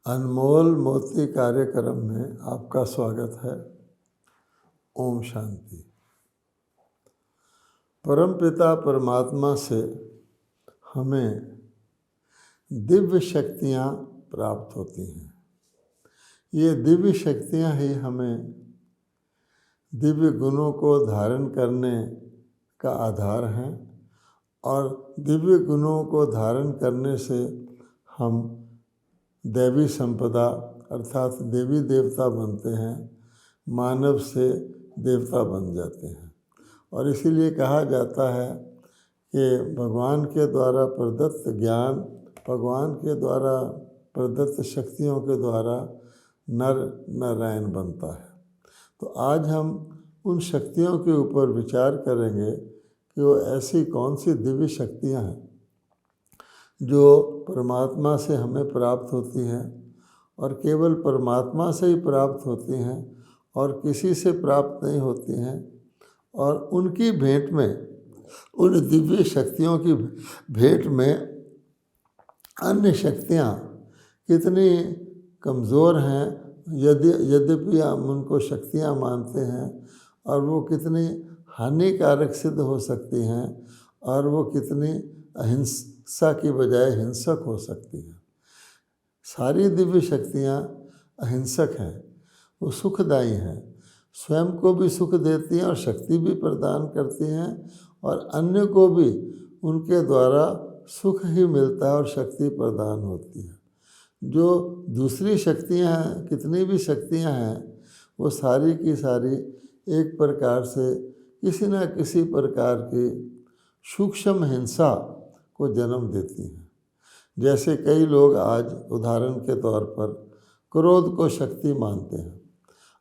अनमोल मोती कार्यक्रम में आपका स्वागत है। ओम शांति। परमपिता परमात्मा से हमें दिव्य शक्तियाँ प्राप्त होती हैं। ये दिव्य शक्तियाँ ही हमें दिव्य गुणों को धारण करने का आधार हैं और दिव्य गुणों को धारण करने से हम दैवी संपदा अर्थात देवी देवता बनते हैं, मानव से देवता बन जाते हैं। और इसीलिए कहा जाता है कि भगवान के द्वारा प्रदत्त ज्ञान, भगवान के द्वारा प्रदत्त शक्तियों के द्वारा नर नारायण बनता है। तो आज हम उन शक्तियों के ऊपर विचार करेंगे कि वो ऐसी कौन सी दिव्य शक्तियाँ हैं जो परमात्मा से हमें प्राप्त होती हैं और केवल परमात्मा से ही प्राप्त होती हैं और किसी से प्राप्त नहीं होती हैं। और उनकी भेंट में, उन दिव्य शक्तियों की भेंट में अन्य शक्तियाँ कितनी कमज़ोर हैं, यद्यपि हम उनको शक्तियाँ मानते हैं, और वो कितनी हानिकारक सिद्ध हो सकती हैं और वो कितनी अहिंसा की बजाय हिंसक हो सकती हैं। सारी दिव्य शक्तियाँ अहिंसक हैं, वो सुखदायी हैं, स्वयं को भी सुख देती हैं और शक्ति भी प्रदान करती हैं और अन्य को भी उनके द्वारा सुख ही मिलता है और शक्ति प्रदान होती है। जो दूसरी शक्तियाँ हैं, कितनी भी शक्तियाँ हैं, वो सारी की सारी एक प्रकार से किसी न किसी प्रकार की सूक्ष्म हिंसा को जन्म देती हैं। जैसे कई लोग आज उदाहरण के तौर पर क्रोध को शक्ति मानते हैं।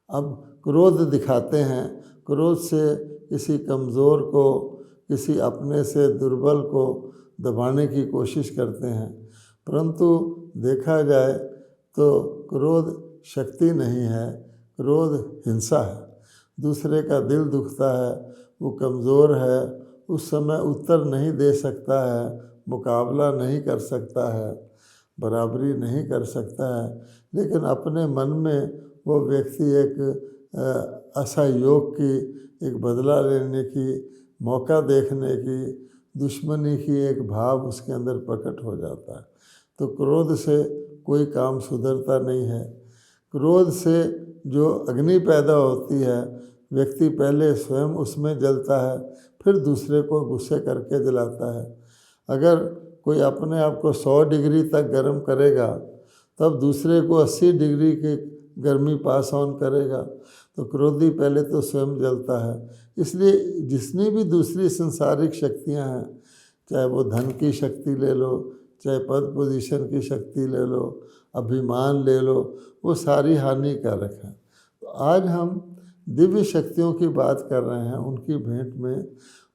अब क्रोध दिखाते हैं, क्रोध से किसी कमज़ोर को, किसी अपने से दुर्बल को दबाने की कोशिश करते हैं, परंतु देखा जाए तो क्रोध शक्ति नहीं है, क्रोध हिंसा है। दूसरे का दिल दुखता है, वो कमज़ोर है, उस समय उत्तर नहीं दे सकता है, मुकाबला नहीं कर सकता है, बराबरी नहीं कर सकता है, लेकिन अपने मन में वो व्यक्ति एक असहयोग की, एक बदला लेने की, मौका देखने की, दुश्मनी की एक भाव उसके अंदर प्रकट हो जाता है। तो क्रोध से कोई काम सुधरता नहीं है। क्रोध से जो अग्नि पैदा होती है, व्यक्ति पहले स्वयं उसमें जलता है, फिर दूसरे को गुस्से करके जलाता है। अगर कोई अपने आप को 100 डिग्री तक गर्म करेगा, तब दूसरे को 80 डिग्री की गर्मी पास ऑन करेगा। तो क्रोधी पहले तो स्वयं जलता है। इसलिए जितनी भी दूसरी संसारिक शक्तियां हैं, चाहे वो धन की शक्ति ले लो, चाहे पद पोजीशन की शक्ति ले लो, अभिमान ले लो, वो सारी हानिकारक हैं। तो आज हम दिव्य शक्तियों की बात कर रहे हैं। उनकी भेंट में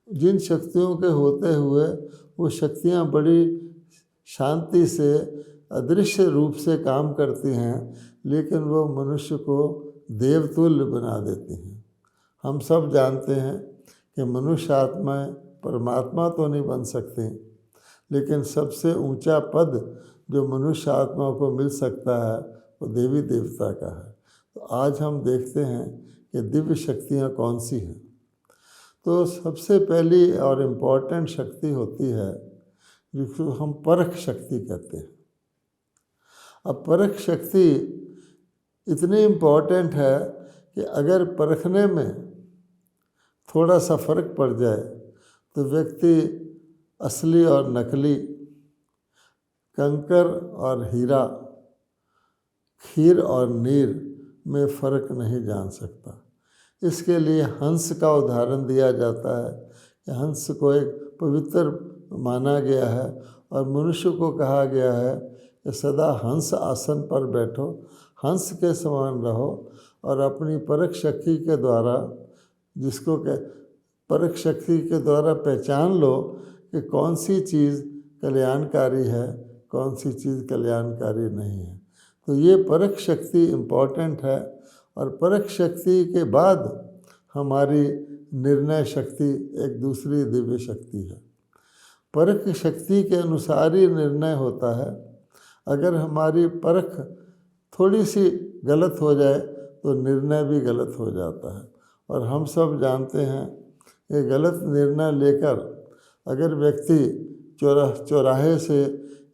जिन शक्तियों के होते हुए वो शक्तियाँ बड़ी शांति से, अदृश्य रूप से काम करती हैं, लेकिन वो मनुष्य को देवतुल्य बना देती हैं। हम सब जानते हैं कि मनुष्य आत्माएँ परमात्मा तो नहीं बन सकती, लेकिन सबसे ऊंचा पद जो मनुष्य आत्मा को मिल सकता है वो देवी देवता का है। तो आज हम देखते हैं कि दिव्य शक्तियाँ कौन सी हैं। तो सबसे पहली और इम्पोर्टेंट शक्ति होती है जिसको हम परख शक्ति कहते हैं। अब परख शक्ति इतनी इम्पोर्टेंट है कि अगर परखने में थोड़ा सा फर्क पड़ जाए तो व्यक्ति असली और नकली, कंकर और हीरा, खीर और नीर में फ़र्क नहीं जान सकता। इसके लिए हंस का उदाहरण दिया जाता है कि हंस को एक पवित्र माना गया है और मनुष्य को कहा गया है कि सदा हंस आसन पर बैठो, हंस के समान रहो और अपनी परख शक्ति के द्वारा, जिसको परख शक्ति के द्वारा पहचान लो कि कौन सी चीज़ कल्याणकारी है, कौन सी चीज़ कल्याणकारी नहीं है। तो ये परख शक्ति इम्पोर्टेंट है। और परख शक्ति के बाद हमारी निर्णय शक्ति एक दूसरी दिव्य शक्ति है। परख शक्ति के अनुसार ही निर्णय होता है। अगर हमारी परख थोड़ी सी गलत हो जाए तो निर्णय भी गलत हो जाता है। और हम सब जानते हैं कि गलत निर्णय लेकर अगर व्यक्ति चौराहे से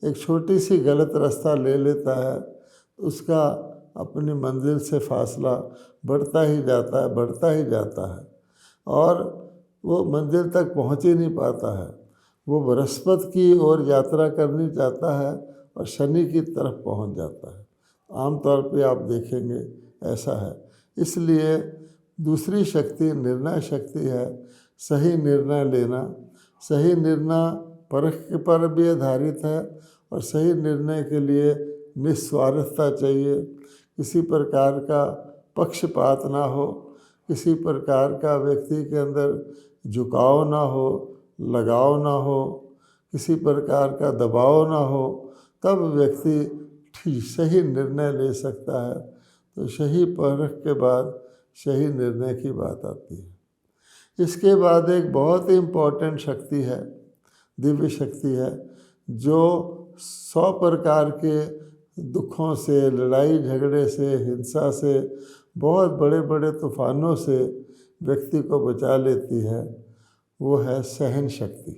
एक छोटी सी गलत रास्ता ले लेता है तो उसका अपनी मंजिल से फासला बढ़ता ही जाता है और वो मंजिल तक पहुंच ही नहीं पाता है। वो बृहस्पति की ओर यात्रा करनी चाहता है और शनि की तरफ पहुंच जाता है। आमतौर पे आप देखेंगे ऐसा है। इसलिए दूसरी शक्ति निर्णय शक्ति है। सही निर्णय लेना, सही निर्णय परख पर भी आधारित है और सही निर्णय के लिए निस्वार्थता चाहिए। किसी प्रकार का पक्षपात ना हो, किसी प्रकार का व्यक्ति के अंदर झुकाव ना हो, लगाव ना हो, किसी प्रकार का दबाव ना हो, तब व्यक्ति ठीक सही निर्णय ले सकता है। तो सही परख के बाद सही निर्णय की बात आती है। इसके बाद एक बहुत ही इम्पोर्टेंट शक्ति है, दिव्य शक्ति है, जो 100 प्रकार के दुखों से, लड़ाई झगड़े से, हिंसा से, बहुत बड़े बड़े तूफानों से व्यक्ति को बचा लेती है। वो है सहन शक्ति।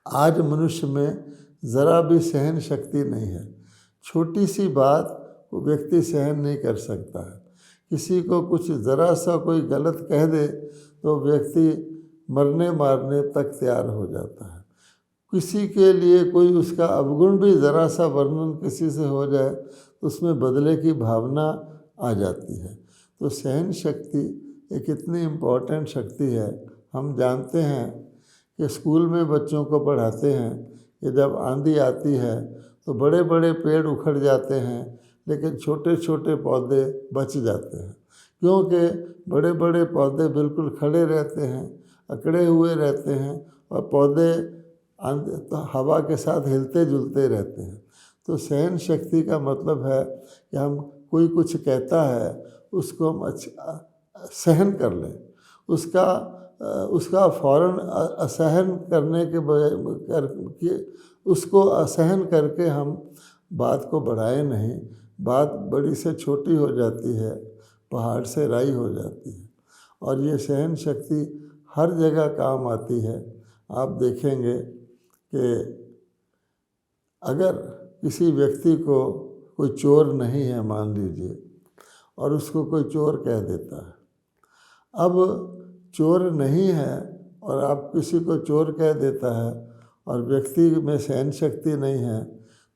आज मनुष्य में ज़रा भी सहन शक्ति नहीं है। छोटी सी बात वो व्यक्ति सहन नहीं कर सकता है। किसी को कुछ ज़रा सा कोई गलत कह दे तो व्यक्ति मरने मारने तक तैयार हो जाता है। किसी के लिए कोई उसका अवगुण भी ज़रा सा वर्णन किसी से हो जाए तो उसमें बदले की भावना आ जाती है। तो सहन शक्ति एक इतनी इम्पोर्टेंट शक्ति है। हम जानते हैं कि स्कूल में बच्चों को पढ़ाते हैं कि जब आंधी आती है तो बड़े बड़े पेड़ उखड़ जाते हैं लेकिन छोटे छोटे पौधे बच जाते हैं, क्योंकि बड़े बड़े पौधे बिल्कुल खड़े रहते हैं, अकड़े हुए रहते हैं और पौधे तो हवा के साथ हिलते जुलते रहते हैं। तो सहन शक्ति का मतलब है कि हम कोई कुछ कहता है उसको हम सहन कर लें, उसका फ़ौरन असहन करने के उसको असहन करके हम बात को बढ़ाए नहीं। बात बड़ी से छोटी हो जाती है, पहाड़ से राई हो जाती है। और ये सहन शक्ति हर जगह काम आती है। आप देखेंगे कि अगर किसी व्यक्ति को कोई चोर नहीं है मान लीजिए और उसको कोई चोर कह देता है, अब चोर नहीं है और आप किसी को चोर कह देता है और व्यक्ति में सहन शक्ति नहीं है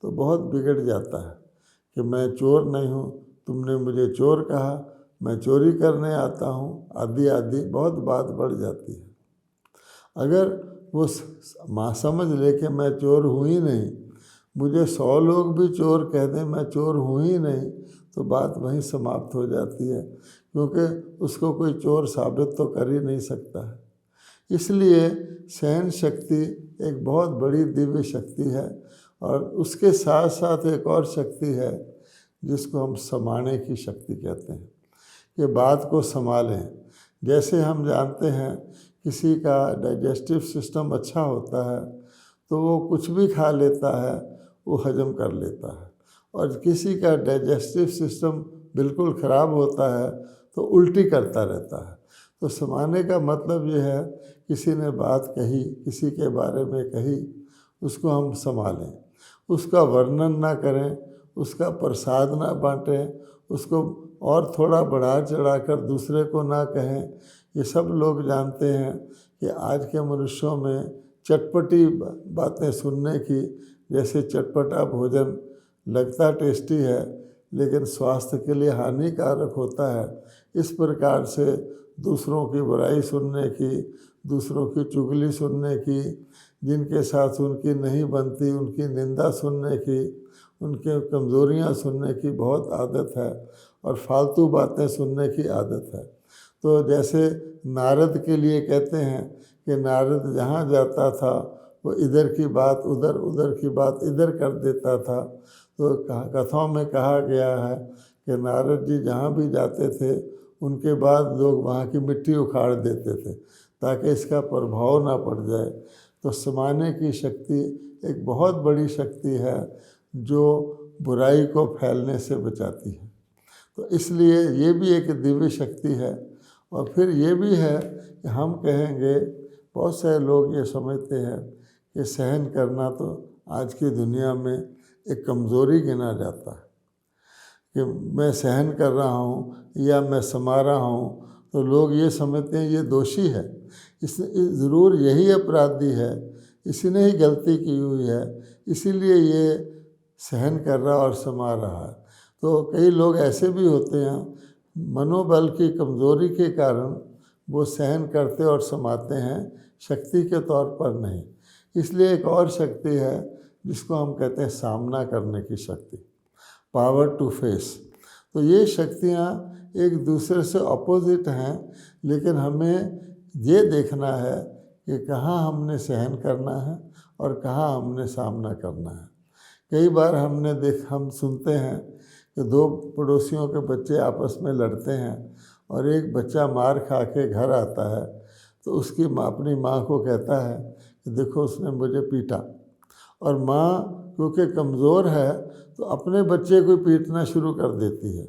तो बहुत बिगड़ जाता है कि मैं चोर नहीं हूँ, तुमने मुझे चोर कहा, मैं चोरी करने आता हूँ, आदि आदि बहुत बात बढ़ जाती है। अगर वो माँ समझ ले कि मैं चोर हूँ ही नहीं, मुझे 100 लोग भी चोर कह दें मैं चोर हूँ ही नहीं, तो बात वहीं समाप्त हो जाती है, क्योंकि उसको कोई चोर साबित तो कर ही नहीं सकता है। इसलिए सहन शक्ति एक बहुत बड़ी दिव्य शक्ति है। और उसके साथ साथ एक और शक्ति है जिसको हम समाने की शक्ति कहते हैं, कि बात को संभालें। जैसे हम जानते हैं किसी का डाइजेस्टिव सिस्टम अच्छा होता है तो वो कुछ भी खा लेता है, वो हजम कर लेता है, और किसी का डाइजेस्टिव सिस्टम बिल्कुल ख़राब होता है तो उल्टी करता रहता है। तो समाने का मतलब ये है किसी ने बात कही, किसी के बारे में कही, उसको हम संभालें, उसका वर्णन ना करें, उसका प्रसाद ना बांटें, उसको और थोड़ा बढ़ा चढ़ा कर दूसरे को ना कहें। ये सब लोग जानते हैं कि आज के मनुष्यों में चटपटी बातें सुनने की, जैसे चटपटा भोजन लगता टेस्टी है लेकिन स्वास्थ्य के लिए हानिकारक होता है, इस प्रकार से दूसरों की बुराई सुनने की, दूसरों की चुगली सुनने की, जिनके साथ उनकी नहीं बनती उनकी निंदा सुनने की, उनके कमज़ोरियाँ सुनने की बहुत आदत है और फालतू बातें सुनने की आदत है। तो जैसे नारद के लिए कहते हैं कि नारद जहाँ जाता था वो इधर की बात उधर, उधर की बात इधर कर देता था। तो कथाओं में कहा गया है कि नारद जी जहाँ भी जाते थे उनके बाद लोग वहाँ की मिट्टी उखाड़ देते थे ताकि इसका प्रभाव ना पड़ जाए। तो समाने की शक्ति एक बहुत बड़ी शक्ति है जो बुराई को फैलने से बचाती है। तो इसलिए ये भी एक दिव्य शक्ति है। और फिर ये भी है कि हम कहेंगे, बहुत सारे लोग ये समझते हैं कि सहन करना तो आज की दुनिया में एक कमज़ोरी गिना जाता है कि मैं सहन कर रहा हूँ या मैं समा रहा हूँ, तो लोग ये समझते हैं ये दोषी है, ज़रूर यही अपराधी है, इसी ने ही गलती की हुई है, इसीलिए ये सहन कर रहा और समा रहा है। तो कई लोग ऐसे भी होते हैं, मनोबल की कमज़ोरी के कारण वो सहन करते और समाते हैं, शक्ति के तौर पर नहीं। इसलिए एक और शक्ति है जिसको हम कहते हैं सामना करने की शक्ति, पावर टू फेस। तो ये शक्तियाँ एक दूसरे से अपोजिट हैं, लेकिन हमें ये देखना है कि कहाँ हमने सहन करना है और कहाँ हमने सामना करना है। कई बार हम सुनते हैं कि दो पड़ोसियों के बच्चे आपस में लड़ते हैं और एक बच्चा मार खा के घर आता है, तो उसकी माँ अपनी माँ को कहता है कि देखो उसने मुझे पीटा, और माँ क्योंकि कमज़ोर है तो अपने बच्चे को पीटना शुरू कर देती है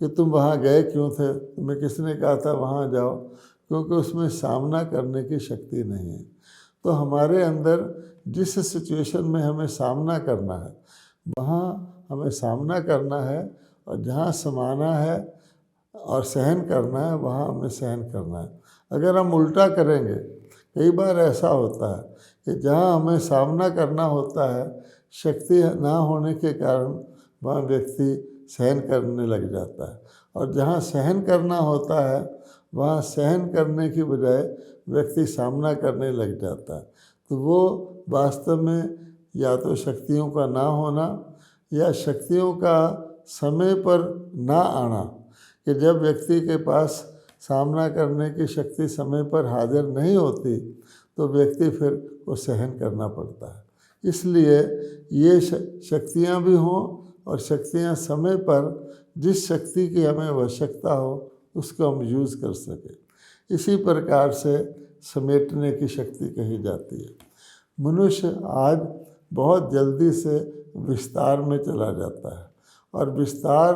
कि तुम वहाँ गए क्यों थे, तुम्हें किसने कहा था वहाँ जाओ, क्योंकि उसमें सामना करने की शक्ति नहीं है। तो हमारे अंदर जिस सिचुएशन में हमें सामना करना है वहाँ हमें सामना करना है, और जहाँ समाना है और सहन करना है वहाँ हमें सहन करना है। अगर हम उल्टा करेंगे, कई बार ऐसा होता है कि जहाँ हमें सामना करना होता है, शक्ति ना होने के कारण वहाँ व्यक्ति सहन करने लग जाता है, और जहाँ सहन करना होता है वहाँ सहन करने की बजाय व्यक्ति सामना करने लग जाता है। तो वो वास्तव में या तो शक्तियों का ना होना या शक्तियों का समय पर ना आना, कि जब व्यक्ति के पास सामना करने की शक्ति समय पर हाजिर नहीं होती तो व्यक्ति फिर को सहन करना पड़ता है। इसलिए ये शक्तियाँ भी हों, और शक्तियाँ समय पर जिस शक्ति की हमें आवश्यकता हो उसको हम यूज़ कर सकें। इसी प्रकार से समेटने की शक्ति कही जाती है। मनुष्य आज बहुत जल्दी से विस्तार में चला जाता है, और विस्तार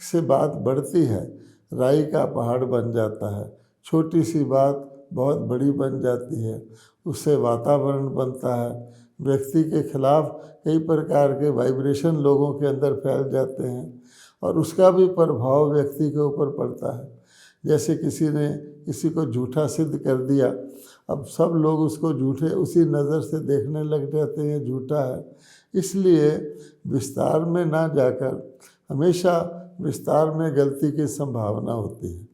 से बात बढ़ती है, राई का पहाड़ बन जाता है, छोटी सी बात बहुत बड़ी बन जाती है, उससे वातावरण बनता है, व्यक्ति के खिलाफ कई प्रकार के वाइब्रेशन लोगों के अंदर फैल जाते हैं, और उसका भी प्रभाव व्यक्ति के ऊपर पड़ता है। जैसे किसी ने किसी को झूठा सिद्ध कर दिया, अब सब लोग उसको झूठे उसी नज़र से देखने लग जाते हैं, झूठा है। इसलिए विस्तार में ना जाकर हमेशा विस्तार में गलती की संभावना होती है।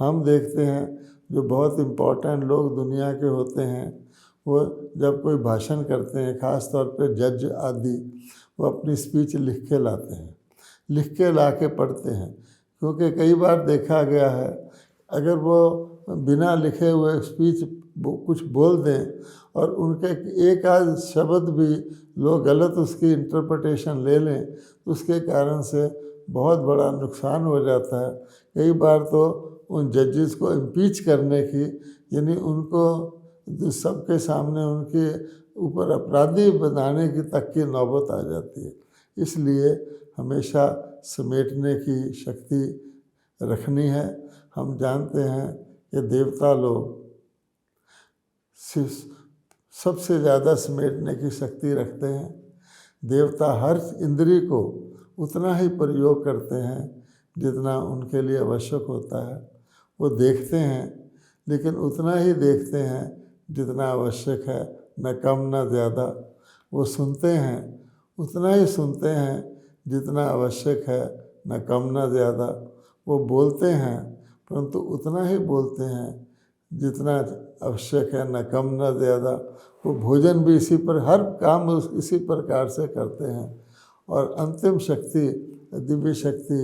हम देखते हैं जो बहुत इम्पोर्टेंट लोग दुनिया के होते हैं, वो जब कोई भाषण करते हैं, ख़ास तौर पे जज आदि, वो अपनी स्पीच लिख के लाते हैं, लिख के ला के पढ़ते हैं, क्योंकि कई बार देखा गया है अगर वो बिना लिखे हुए स्पीच कुछ बोल दें और उनके एक आध शब्द भी लोग गलत उसकी इंटरप्रिटेशन ले लें, तो उसके कारण से बहुत बड़ा नुकसान हो जाता है। कई बार तो उन जजेस को इम्पीच करने की, यानी उनको सबके सामने उनके ऊपर अपराधी बनाने की तक की नौबत आ जाती है। इसलिए हमेशा समेटने की शक्ति रखनी है। हम जानते हैं कि देवता लोग सबसे ज़्यादा समेटने की शक्ति रखते हैं। देवता हर इंद्रिय को उतना ही प्रयोग करते हैं जितना उनके लिए आवश्यक होता है। वो देखते हैं लेकिन उतना ही देखते हैं जितना आवश्यक है, न कम न ज़्यादा। वो सुनते हैं उतना ही सुनते हैं जितना आवश्यक है, न कम न ज़्यादा। वो बोलते हैं परंतु उतना ही बोलते हैं जितना आवश्यक है, न कम न ज़्यादा। वो भोजन भी इसी पर, हर काम इसी प्रकार से करते हैं। और अंतिम शक्ति, दिव्य शक्ति,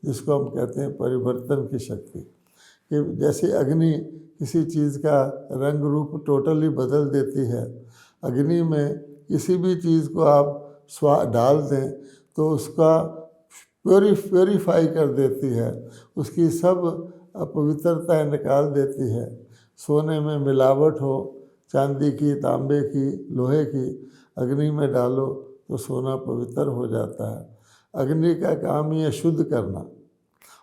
जिसको हम कहते हैं परिवर्तन की शक्ति, कि जैसे अग्नि किसी चीज़ का रंग रूप टोटली बदल देती है। अग्नि में किसी भी चीज़ को आप डाल दें तो उसका प्योरीफाई कर देती है, उसकी सब अपवित्रता निकाल देती है। सोने में मिलावट हो, चांदी की, तांबे की, लोहे की, अग्नि में डालो तो सोना पवित्र हो जाता है। अग्नि का काम ही है शुद्ध करना,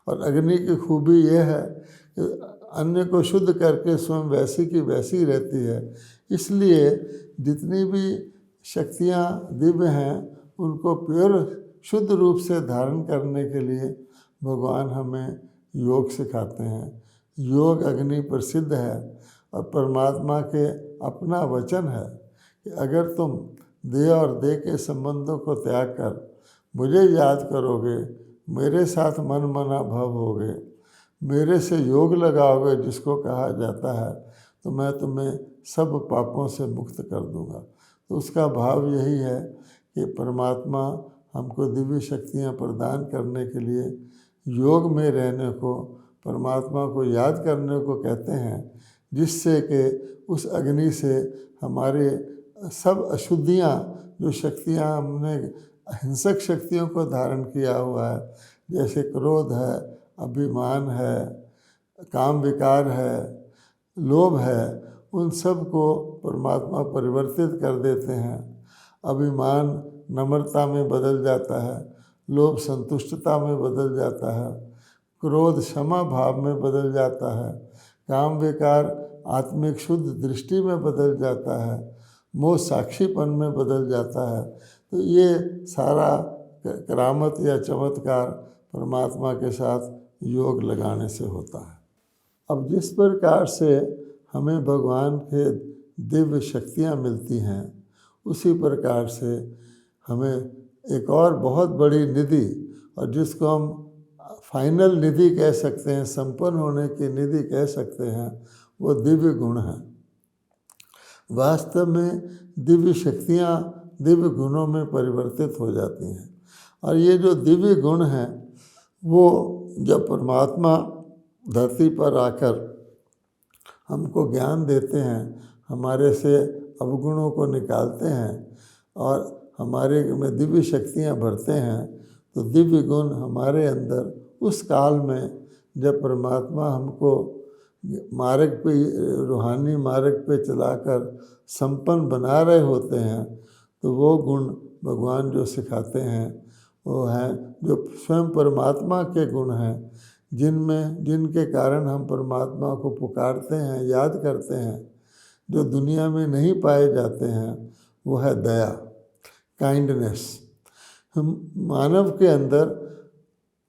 और अग्नि की खूबी यह है कि अन्य को शुद्ध करके स्वयं वैसी की वैसी ही रहती है। इसलिए जितनी भी शक्तियाँ दिव्य हैं उनको प्योर शुद्ध रूप से धारण करने के लिए भगवान हमें योग सिखाते हैं। योग अग्नि प्रसिद्ध है और परमात्मा के अपना वचन है कि अगर तुम देह और देह के संबंधों को त्याग कर मुझे याद करोगे, मेरे साथ मन मना भव होगे, मेरे से योग लगाओगे जिसको कहा जाता है, तो मैं तुम्हें सब पापों से मुक्त कर दूंगा। तो उसका भाव यही है कि परमात्मा हमको दिव्य शक्तियाँ प्रदान करने के लिए योग में रहने को, परमात्मा को याद करने को कहते हैं, जिससे कि उस अग्नि से हमारे सब अशुद्धियाँ, जो शक्तियाँ हमने हिंसक शक्तियों को धारण किया हुआ है, जैसे क्रोध है, अभिमान है, काम विकार है, लोभ है, उन सब को परमात्मा परिवर्तित कर देते हैं। अभिमान नम्रता में बदल जाता है, लोभ संतुष्टता में बदल जाता है, क्रोध क्षमा भाव में बदल जाता है, काम विकार आत्मिक शुद्ध दृष्टि में बदल जाता है, मोह साक्षीपन में बदल जाता है। तो ये सारा करामत या चमत्कार परमात्मा के साथ योग लगाने से होता है। अब जिस प्रकार से हमें भगवान के दिव्य शक्तियाँ मिलती हैं, उसी प्रकार से हमें एक और बहुत बड़ी निधि, और जिसको हम फाइनल निधि कह सकते हैं, संपन्न होने की निधि कह सकते हैं, वो दिव्य गुण है। वास्तव में दिव्य शक्तियाँ दिव्य गुणों में परिवर्तित हो जाती हैं, और ये जो दिव्य गुण हैं वो जब परमात्मा धरती पर आकर हमको ज्ञान देते हैं, हमारे से अवगुणों को निकालते हैं और हमारे में दिव्य शक्तियाँ भरते हैं, तो दिव्य गुण हमारे अंदर उस काल में जब परमात्मा हमको मार्ग पे, रूहानी मार्ग पे चलाकर संपन्न बना रहे होते हैं, तो वो गुण भगवान जो सिखाते हैं वो हैं जो स्वयं परमात्मा के गुण हैं, जिनके कारण हम परमात्मा को पुकारते हैं, याद करते हैं, जो दुनिया में नहीं पाए जाते हैं। वो है दया, काइंडनेस। हम मानव के अंदर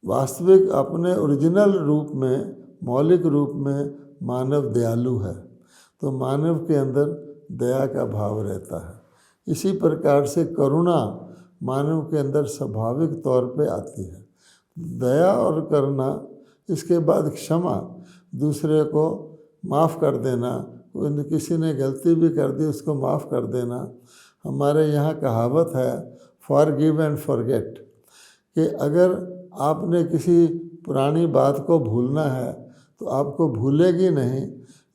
वास्तविक अपने ओरिजिनल रूप में, मौलिक रूप में मानव दयालु है, तो मानव के अंदर दया का भाव रहता है। इसी प्रकार से करुणा मानव के अंदर स्वाभाविक तौर पे आती है। दया और करुणा, इसके बाद क्षमा, दूसरे को माफ़ कर देना, किसी ने गलती भी कर दी उसको माफ़ कर देना। हमारे यहाँ कहावत है फॉरगिव एंड फॉरगेट, कि अगर आपने किसी पुरानी बात को भूलना है तो आपको भूलेगी नहीं,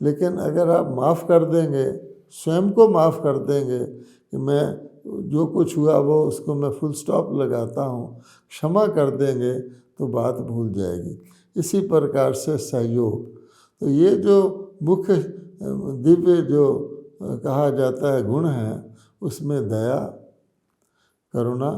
लेकिन अगर आप माफ़ कर देंगे, स्वयं को माफ़ कर देंगे कि मैं जो कुछ हुआ वो उसको मैं फुल स्टॉप लगाता हूँ, क्षमा कर देंगे तो बात भूल जाएगी। इसी प्रकार से सहयोग, तो ये जो मुख्य दिव्य जो कहा जाता है गुण हैं, उसमें दया, करुणा,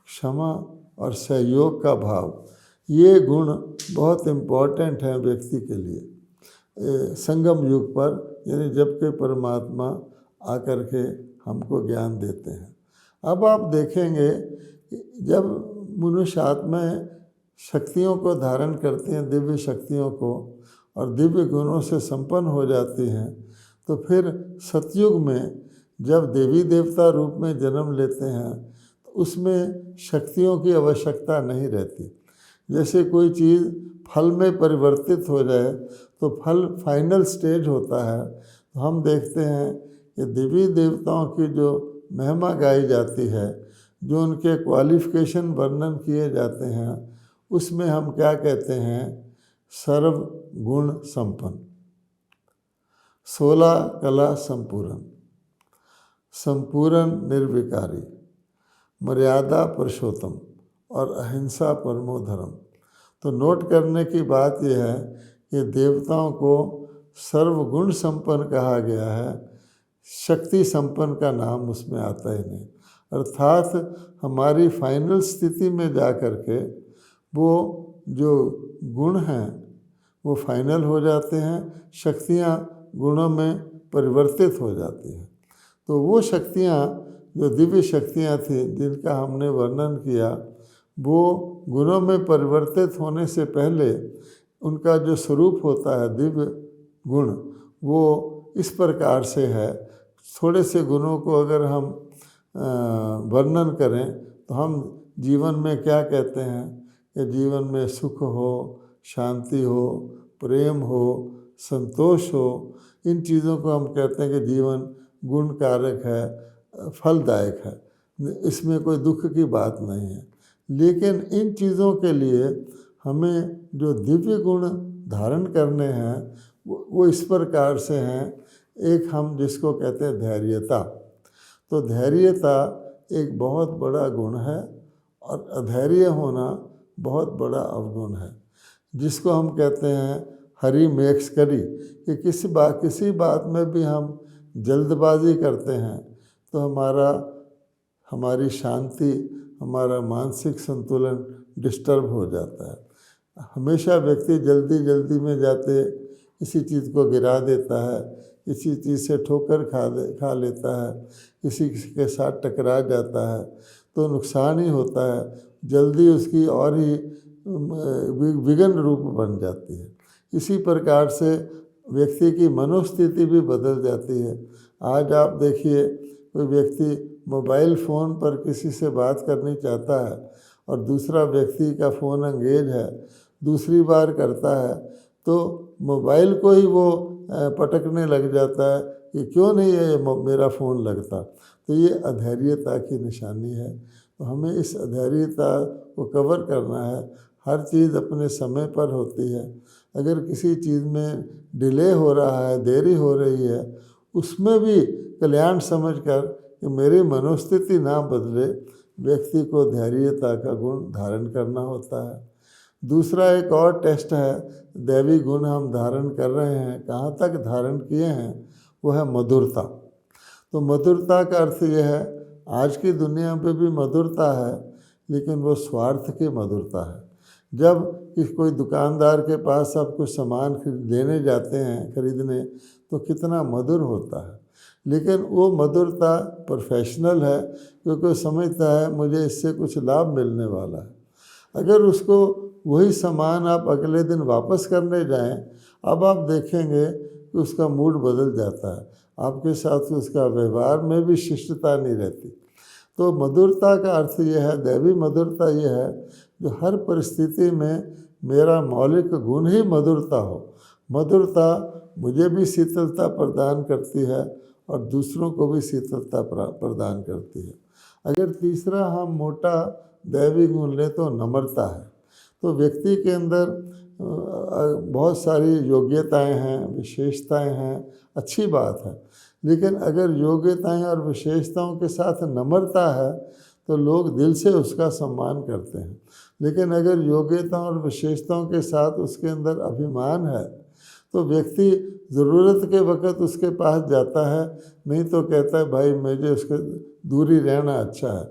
क्षमा और सहयोग का भाव, ये गुण बहुत इम्पोर्टेंट हैं व्यक्ति के लिए संगम युग पर, यानी जबकि परमात्मा आकर के हमको ज्ञान देते हैं। अब आप देखेंगे जब मनुष्य आत्माएं शक्तियों को धारण करती हैं, दिव्य शक्तियों को, और दिव्य गुणों से संपन्न हो जाती हैं, तो फिर सतयुग में जब देवी देवता रूप में जन्म लेते हैं तो उसमें शक्तियों की आवश्यकता नहीं रहती। जैसे कोई चीज़ फल में परिवर्तित हो जाए तो फल फाइनल स्टेज होता है, तो हम देखते हैं कि देवी देवताओं की जो महिमा गाई जाती है, जो उनके क्वालिफिकेशन वर्णन किए जाते हैं, उसमें हम क्या कहते हैं? सर्व गुण संपन्न, 16 कला संपूर्ण, संपूर्ण निर्विकारी, मर्यादा पुरुषोत्तम और अहिंसा परमो धर्म। तो नोट करने की बात यह है कि देवताओं को सर्वगुण संपन्न कहा गया है, शक्ति संपन्न का नाम उसमें आता ही नहीं। अर्थात हमारी फाइनल स्थिति में जा कर के वो जो गुण हैं वो फाइनल हो जाते हैं, शक्तियाँ गुणों में परिवर्तित हो जाती हैं। तो वो शक्तियाँ जो दिव्य शक्तियाँ थी जिनका हमने वर्णन किया, वो गुणों में परिवर्तित होने से पहले उनका जो स्वरूप होता है दिव्य गुण, वो इस प्रकार से है। थोड़े से गुणों को अगर हम वर्णन करें तो हम जीवन में क्या कहते हैं कि जीवन में सुख हो, शांति हो, प्रेम हो, संतोष हो, इन चीज़ों को हम कहते हैं कि जीवन गुण कारक है, फलदायक है, इसमें कोई दुख की बात नहीं है। लेकिन इन चीज़ों के लिए हमें जो दिव्य गुण धारण करने हैं वो इस प्रकार से हैं। एक हम जिसको कहते हैं धैर्यता, तो धैर्यता एक बहुत बड़ा गुण है और अधैर्य होना बहुत बड़ा अवगुण है, जिसको हम कहते हैं हरि मेक्स करी, कि किसी बात में भी हम जल्दबाजी करते हैं तो हमारी शांति, हमारा मानसिक संतुलन डिस्टर्ब हो जाता है। हमेशा व्यक्ति जल्दी में जाते किसी चीज़ को गिरा देता है, किसी चीज़ से ठोकर खा लेता है, किसी के साथ टकरा जाता है तो नुकसान ही होता है, जल्दी उसकी और ही विघ्न रूप बन जाती है। इसी प्रकार से व्यक्ति की मनोस्थिति भी बदल जाती है। आज आप देखिए कोई व्यक्ति मोबाइल फ़ोन पर किसी से बात करनी चाहता है और दूसरा व्यक्ति का फ़ोन एंगेज है, दूसरी बार करता है तो मोबाइल को ही वो पटकने लग जाता है कि क्यों नहीं है मेरा फ़ोन लगता। तो ये अधैर्यता की निशानी है। तो हमें इस अधैर्यता को कवर करना है। हर चीज़ अपने समय पर होती है। अगर किसी चीज़ में डिले हो रहा है, देरी हो रही है, उसमें भी कल्याण समझकर कि मेरी मनोस्थिति ना बदले, व्यक्ति को धैर्यता का गुण धारण करना होता है। दूसरा एक और टेस्ट है, दैवी गुण हम धारण कर रहे हैं, कहाँ तक धारण किए हैं, वो है मधुरता। तो मधुरता का अर्थ यह है, आज की दुनिया में भी मधुरता है लेकिन वो स्वार्थ की मधुरता है। जब कोई दुकानदार के पास आप कुछ सामान लेने जाते हैं खरीदने तो कितना मधुर होता है, लेकिन वो मधुरता प्रोफेशनल है क्योंकि वो समझता है मुझे इससे कुछ लाभ मिलने वाला है। अगर उसको वही सामान आप अगले दिन वापस करने जाएं, अब आप देखेंगे कि उसका मूड बदल जाता है, आपके साथ उसका व्यवहार में भी शिष्टता नहीं रहती। तो मधुरता का अर्थ यह है, दैवी मधुरता यह है जो हर परिस्थिति में मेरा मौलिक गुण ही मधुरता हो। मधुरता मुझे भी शीतलता प्रदान करती है और दूसरों को भी शीतलता प्रदान करती है। अगर तीसरा हम मोटा दैवी गुण लें तो नम्रता है। तो व्यक्ति के अंदर बहुत सारी योग्यताएं हैं, विशेषताएं हैं, अच्छी बात है, लेकिन अगर योग्यताएं और विशेषताओं के साथ नम्रता है तो लोग दिल से उसका सम्मान करते हैं। लेकिन अगर योग्यताओं और विशेषताओं के साथ उसके अंदर अभिमान है तो व्यक्ति ज़रूरत के वक्त उसके पास जाता है, नहीं तो कहता है भाई मुझे उसके दूरी रहना अच्छा है,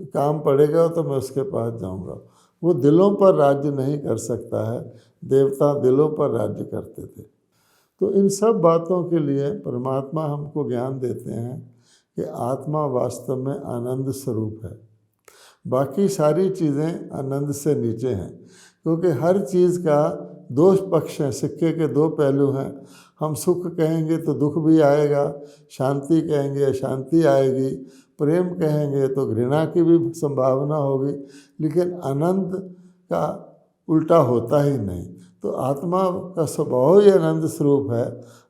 काम पड़ेगा तो मैं उसके पास जाऊंगा। वो दिलों पर राज्य नहीं कर सकता है, देवता दिलों पर राज्य करते थे। तो इन सब बातों के लिए परमात्मा हमको ज्ञान देते हैं कि आत्मा वास्तव में आनंद स्वरूप है। बाकी सारी चीज़ें आनंद से नीचे हैं, क्योंकि हर चीज़ का दो पक्ष हैं, सिक्के के दो पहलू हैं। हम सुख कहेंगे तो दुख भी आएगा, शांति कहेंगे अशांति आएगी, प्रेम कहेंगे तो घृणा की भी संभावना होगी, लेकिन आनंद का उल्टा होता ही नहीं। तो आत्मा का स्वभाव ही आनंद स्वरूप है।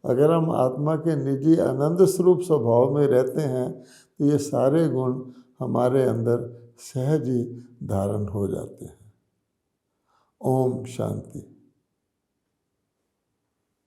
अगर हम आत्मा के निजी आनंद स्वरूप स्वभाव में रहते हैं तो ये सारे गुण हमारे अंदर सहज ही धारण हो जाते हैं। ओम शांति।